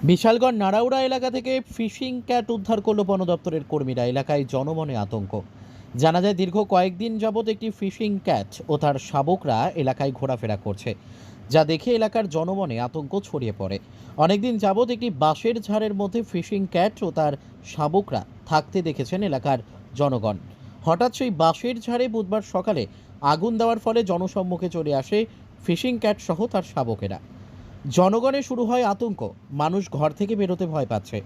বিশালগড় নাড়াউড়া এলাকা থেকে fishing cat উদ্ধার করল বন দপ্তরের কর্মীরা। এলাকায় জনমনে আতঙ্ক। জানা যায় দীর্ঘ কয়েকদিন যাবৎ একটি ফিশিং ক্যাট ও তার শাবকরা এলাকায় ঘোরাফেরা করছে, যা দেখে এলাকার জনমনে আতঙ্ক ছড়িয়ে পড়ে। অনেকদিন যাবৎ একটি বাঁশের ঝাড়ের মধ্যে ফিশিং ক্যাট ও তার শাবকরা থাকতে দেখেছেন এলাকার জনগণ। হঠাৎ সেই বাঁশের ঝাড়ে বুধবার সকালে আগুন দেওয়ার ফলে জনসম্মুখে চলে আসে ফিশিং ক্যাট সহ তার শাবকেরা। জনগণে শুরু হয় আতঙ্ক। মানুষ ঘর থেকে বেরোতে ভয় পাচ্ছে।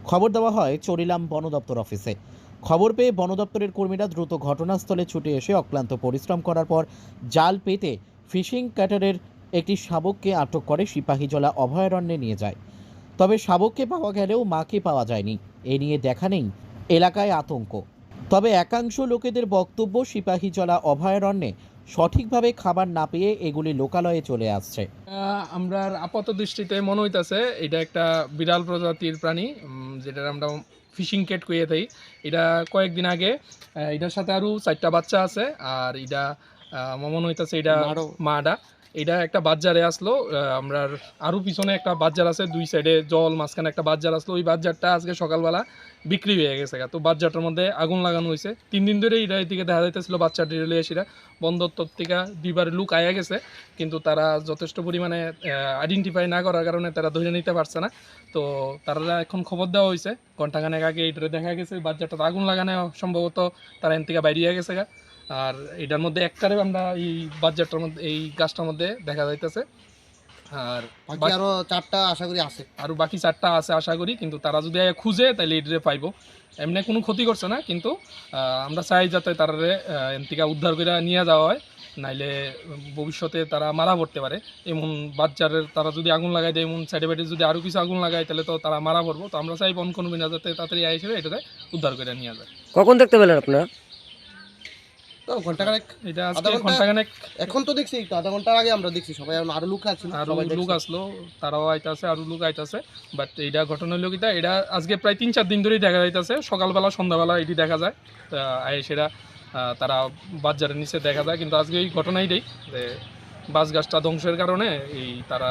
খবর দেওয়া হয় চরিলাম বন দপ্তর অফিসে। খবর পেয়ে বন দপ্তরের কর্মীরা দ্রুত ঘটনাস্থলে ছুটে এসে অক্লান্ত পরিশ্রম করার পর জাল পেতে ফিশিং ক্যাটারের একটি শাবককে আটক করে সিপাহীজলা অভয়ারণ্যে নিয়ে যায়। তবে শাবককে পাওয়া গেলেও মাকে পাওয়া যায়নি। এ নিয়ে দেখা নেই এলাকায় আতঙ্ক। তবে একাংশ লোকেদের বক্তব্য, সিপাহীজলা অভয়ারণ্যে সঠিকভাবে খাবার না পেয়ে এগুলি লোকালয়ে চলে আসছে। আমরা আপাত দৃষ্টিতে মনে হইতাছে এটা একটা বিরল প্রজাতির প্রাণী, যেটা আমরা ফিশিং ক্যাট কইয়ে থাকি। এটা কয়েকদিন আগে এটার সাথে আরও 4টা বাচ্চা আছে। আর এটা আমার মনে হইতাছে এটা মাটা। এটা একটা বাচ্চারে আসলো। আমরা আরও পিছনে একটা বাচ্চার আছে, দুই সাইডে জল, মাঝখানে একটা বাচ্চার আসলো। ওই বাচ্চারটা আজকে সকালবেলা বিক্রি হয়ে গেছে। তো বাচ্চাটার মধ্যে আগুন লাগানো হয়েছে। 3 দিন ধরে এটা এদিকে দেখা যাইতেছিল বাচ্চাটি রেলে এসে বন দপ্তর থেকে 2বার লুক আয়া গেছে, কিন্তু তারা যথেষ্ট পরিমাণে আইডেন্টিফাই না করার কারণে তারা ধরে নিতে পারছে না। তো তারা এখন খবর দেওয়া হয়েছে। ঘন্টাখানেক আগে এটা দেখা গেছে বাচ্চাটা আগুন লাগানো, সম্ভবত তারা এন থেকে বাইরে গেছে। আর এটার মধ্যে একটারে আমরা এই বাচ্চাটার মধ্যে, এই গাছটার মধ্যে দেখা যাইতেছে। আর বাকি আরো 4টা আশা করি আছে, আরও বাকি 4টা আছে আশা করি, কিন্তু তারা যদি খুঁজে তাহলে এটারে পাইব। এমনি কোনো ক্ষতি করছে না, কিন্তু আমরা চাই যাতে তারারে এন থেকে উদ্ধার করে নিয়ে যাওয়া হয়, নাইলে ভবিষ্যতে তারা মারা পড়তে পারে। এমন বাচ্চাদের তারা যদি আগুন লাগাই দেয়, এমন সাইডে বাইডে যদি আরও কিছু আগুন লাগায়, তাহলে তো তারা মারা পড়বো। তো আমরা চাই বন কর্মীরা যাতে তাড়াতাড়ি হিসেবে এটাতে উদ্ধার করে নিয়ে যায়। কখন দেখতে পেলেন আপনারা? তো ঘন্টাখানেক, এটা আজকে ঘন্টাখানেক। এখন তো দেখছি একটু আধা ঘন্টার আগে আমরা দেখছি, সবাই আরো লোক আছে, আরও লোক আসলো, তারাও আইতাছে, আরও লোক আইতাছে। বাট এইটা ঘটনা হলো কিটা, এটা আজকে প্রায় 3-4 দিন ধরেই দেখা যাইতেছে। সকালবেলা সন্ধ্যাবেলা এটি দেখা যায়। সেটা তারা বাজারের নিচে দেখা যায়, কিন্তু আজকে এই ঘটনাই দেই যে বাঁশ গাছটা ধ্বংসের কারণে এই তারা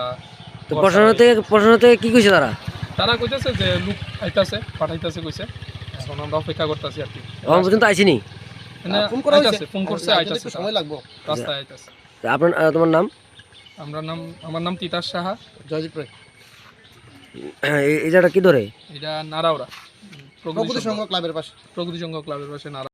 প্রশ্ন থেকে কি কইছে তারা? তারা কইতেছে যে লোক আইতাছে, পাঠাইতেছে কইছে। এখন আমরা অপেক্ষা করতেছি আর কি। এখন পর্যন্ত আইসিনি? ফোন করছে, আইতাছে, সময় লাগবে, রাস্তায় আইতাছে। আপনার তোমার নাম? আমার নাম তিতাস সাহা। জয়দীপ রায়। এই জায়গাটা কি ধরে? এটা নাড়াউড়া প্রকৃতি সংঘ ক্লাবের পাশে। প্রকৃতি সংঘ ক্লাবের পাশে নাড়া।